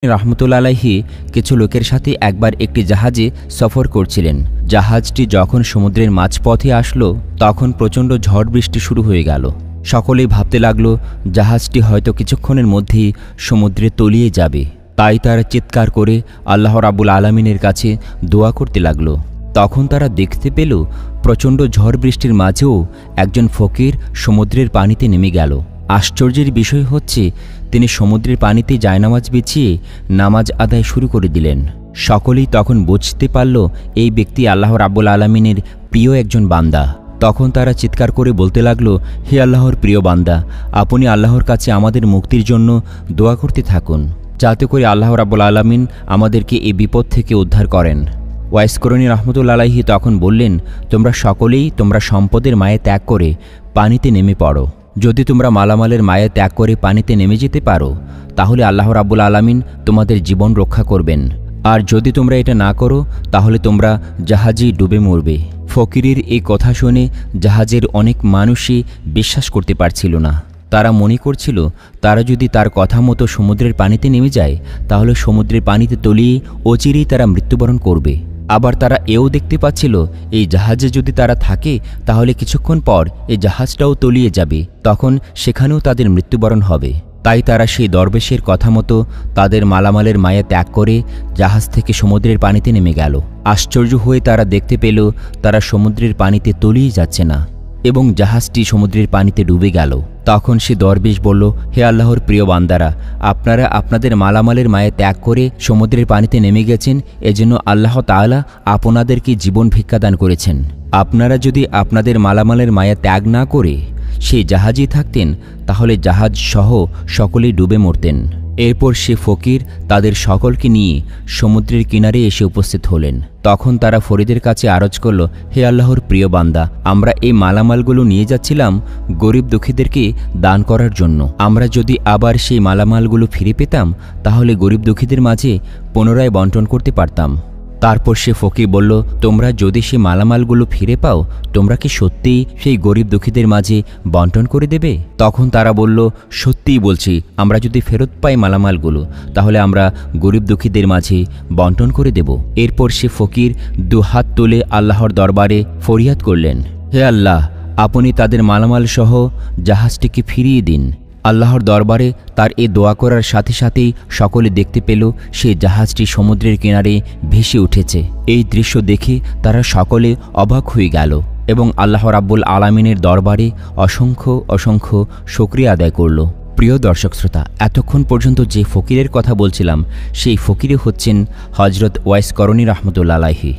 রাহমাতুল্লাহ আলাইহি কিছু লোকের সাথে একবার একটি জাহাজে সফর করছিলেন। জাহাজটি যখন সমুদ্রের মাঝপথে আসলো তখন প্রচণ্ড ঝড় বৃষ্টি শুরু হয়ে গেল। সকলেই ভাবতে লাগলো জাহাজটি হয়তো কিছুক্ষণের মধ্যেই সমুদ্রে তলিয়ে যাবে। তাই তারা চিৎকার করে আল্লাহ রাব্বুল আলামিনের কাছে দোয়া করতে লাগলো। তখন তারা দেখতে পেল প্রচণ্ড ঝড় বৃষ্টির মাঝেও একজন ফকির সমুদ্রের পানিতে নেমে গেল। আশ্চর্যের বিষয় হচ্ছে তিনি সমুদ্রের পানিতে জায়নামাজ বিছিয়ে নামাজ আদায় শুরু করে দিলেন। সকলেই তখন বুঝতে পারল এই ব্যক্তি আল্লাহ রাব্বুল আলামিনের প্রিয় একজন বান্দা। তখন তারা চিৎকার করে বলতে লাগলো, হে আল্লাহর প্রিয় বান্দা, আপনি আল্লাহর কাছে আমাদের মুক্তির জন্য দোয়া করতে থাকুন, যাতে করে আল্লাহ রাব্বুল আলামিন আমাদেরকে এই বিপদ থেকে উদ্ধার করেন। ওয়াইস করণী রাহমাতুল্লাহ আলাইহি তখন বললেন, তোমরা সম্পদের মায়ে ত্যাগ করে পানিতে নেমে পড়ো। যদি তোমরা মালামালের মায়ে ত্যাগ করে পানিতে নেমে যেতে পারো তাহলে আল্লাহ রাব্বুল আলামিন তোমাদের জীবন রক্ষা করবেন, আর যদি তোমরা এটা না করো তাহলে তোমরা জাহাজেই ডুবে মরবে। ফকিরের এই কথা শুনে জাহাজের অনেক মানুষই বিশ্বাস করতে পারছিল না। তারা মনে করছিল তারা যদি তার কথা মতো সমুদ্রের পানিতে নেমে যায় তাহলে সমুদ্রের পানিতে তলিয়ে অচিরেই তারা মৃত্যুবরণ করবে। আবার তারা এও দেখতে পাচ্ছিল এই জাহাজে যদি তারা থাকে তাহলে কিছুক্ষণ পর এই জাহাজটাও তলিয়ে যাবে, তখন সেখানেও তাদের মৃত্যুবরণ হবে। তাই তারা সেই দরবেশের কথা মতো তাদের মালামালের মায়া ত্যাগ করে জাহাজ থেকে সমুদ্রের পানিতে নেমে গেল। আশ্চর্য হয়ে তারা দেখতে পেল তারা সমুদ্রের পানিতে তলিয়ে যাচ্ছে না এবং জাহাজটি সমুদ্রের পানিতে ডুবে গেল। তখন সে দরবেশ বলল, হে আল্লাহর প্রিয় বান্দারা, আপনারা আপনাদের মালামালের মায়ে ত্যাগ করে সমুদ্রের পানিতে নেমে গেছেন, এজন্য আল্লাহ তাআলা আপনাদেরকে জীবন ভিক্ষাদান করেছেন। আপনারা যদি আপনাদের মালামালের মায়া ত্যাগ না করে সেই জাহাজই থাকতেন তাহলে জাহাজ সহ সকলেই ডুবে মরতেন। এরপর সে ফকির তাদের সকলকে নিয়ে সমুদ্রের কিনারে এসে উপস্থিত হলেন। তখন তারা ফরিদের কাছে আরজ করল, হে আল্লাহর প্রিয় বান্দা, আমরা এই মালামালগুলো নিয়ে যাচ্ছিলাম গরিব দুঃখীদেরকে দান করার জন্য। আমরা যদি আবার সেই মালামালগুলো ফিরে পেতাম তাহলে গরিব দুঃখীদের মাঝে পুনরায় বন্টন করতে পারতাম। তারপর সে ফকির বলল, তোমরা যদি সে মালামালগুলো ফিরে পাও তোমরা কি সত্যিই সেই গরিব দুঃখীদের মাঝে বন্টন করে দেবে? তখন তারা বলল, সত্যিই বলছি, আমরা যদি ফেরত পাই মালামালগুলো তাহলে আমরা গরিব দুঃখীদের মাঝে বন্টন করে দেব। এরপর সে ফকির দুহাত তুলে আল্লাহর দরবারে ফরিয়াদ করলেন, হে আল্লাহ, আপনি তাদের মালামাল সহ জাহাজটিকে ফিরিয়ে দিন। আল্লাহর দরবারে তার এ দোয়া করার সাথে সাথেই সকলে দেখতে পেল সেই জাহাজটি সমুদ্রের কিনারে ভেসে উঠেছে। এই দৃশ্য দেখে তারা সকলে অবাক হয়ে গেল এবং আল্লাহ রাব্বুল আলামিনের দরবারে অসংখ্য অসংখ্য শুকরিয়া আদায় করল। প্রিয় দর্শক শ্রোতা, এতক্ষণ পর্যন্ত যে ফকিরের কথা বলছিলাম সেই ফকিরে হচ্ছেন হযরত ওয়াইস করণী রাহমাতুল্লাহ আলাইহি।